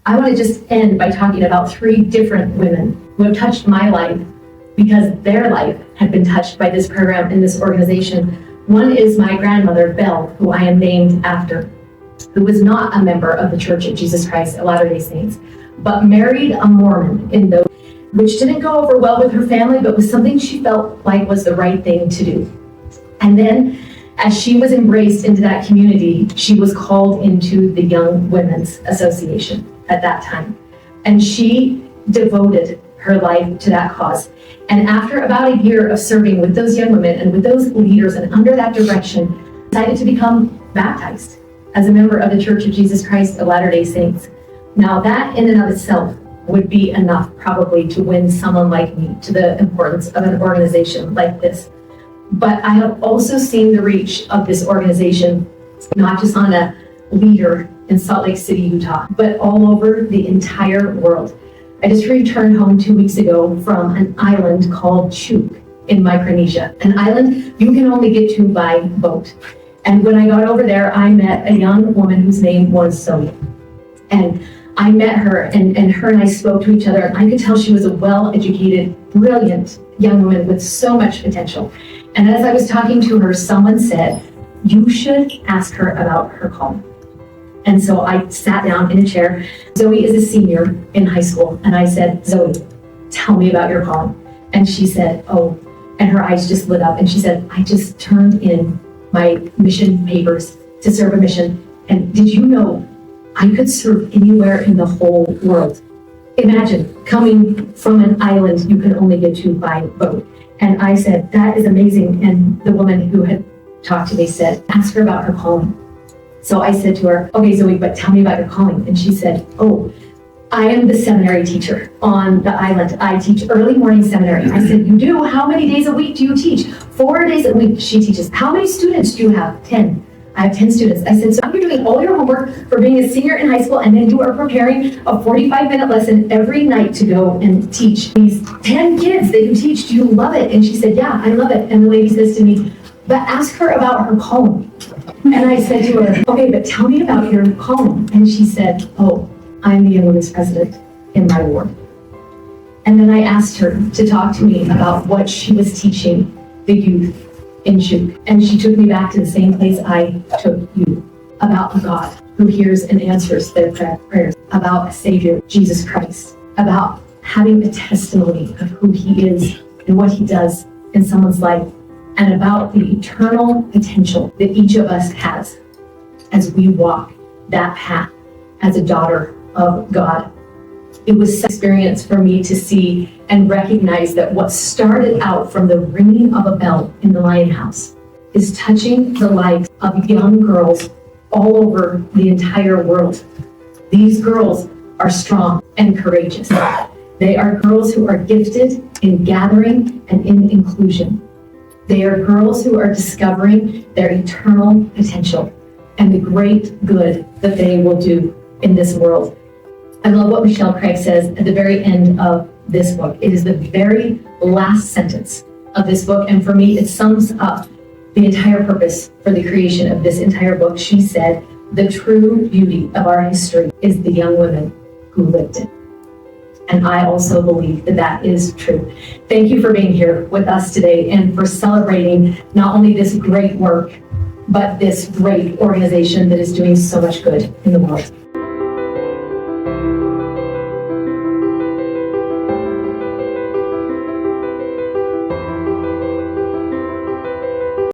I want to just end by talking about 3 different women who have touched my life because their life had been touched by this program and this organization. One is my grandmother, Belle, who I am named after, who was not a member of the Church of Jesus Christ of Latter-day Saints, but married a Mormon in those, which didn't go over well with her family, but was something she felt like was the right thing to do. And then, as she was embraced into that community, she was called into the Young Women's Association at that time. And she devoted her life to that cause. And after about a year of serving with those young women and with those leaders and under that direction, decided to become baptized as a member of the Church of Jesus Christ of Latter-day Saints. Now that in and of itself would be enough probably to win someone like me to the importance of an organization like this. But I have also seen the reach of this organization, not just on a leader in Salt Lake City, Utah, but all over the entire world. I just returned home 2 weeks ago from an island called Chuuk in Micronesia, an island you can only get to by boat. And when I got over there, I met a young woman whose name was Zoe. And I met her, and her and I spoke to each other, and I could tell she was a well-educated, brilliant young woman with so much potential. And as I was talking to her, someone said, "You should ask her about her calling." And so I sat down in a chair. Zoe is a senior in high school. And I said, "Zoe, tell me about your calling." And she said, "Oh," and her eyes just lit up. And she said, "I just turned in my mission papers to serve a mission. And did you know I could serve anywhere in the whole world?" Imagine coming from an island you could only get to by boat. And I said, "That is amazing." And the woman who had talked to me said, "Ask her about her calling." So I said to her, "Okay, Zoe, but tell me about your calling." And she said, "Oh, I am the seminary teacher on the island. I teach early morning seminary." I said, "You do? How many days a week do you teach?" 4 days a week she teaches. "How many students do you have?" 10. "I have 10 students. I said, "So you're doing all your homework for being a senior in high school, and then you are preparing a 45-minute lesson every night to go and teach these 10 kids that you teach. Do you love it?" And she said, "Yeah, I love it." And the lady says to me, "But ask her about her calling." And I said to her, "Okay, but tell me about your calling." And she said, "Oh, I'm the Young Women's President in my ward." And then I asked her to talk to me about what she was teaching the youth in Chuuk. And she took me back to the same place I took you, about a God who hears and answers their prayers, about a Savior, Jesus Christ, about having a testimony of who He is and what He does in someone's life, and about the eternal potential that each of us has as we walk that path as a daughter of God. It was such an experience for me to see and recognize that what started out from the ringing of a bell in the Lion House is touching the lives of young girls all over the entire world. These girls are strong and courageous. They are girls who are gifted in gathering and in inclusion. They are girls who are discovering their eternal potential and the great good that they will do in this world. I love what Michelle Craig says at the very end of this book. It is the very last sentence of this book, and for me, it sums up the entire purpose for the creation of this entire book. She said, "The true beauty of our history is the young women who lived it." And I also believe that that is true. Thank you for being here with us today and for celebrating not only this great work, but this great organization that is doing so much good in the world.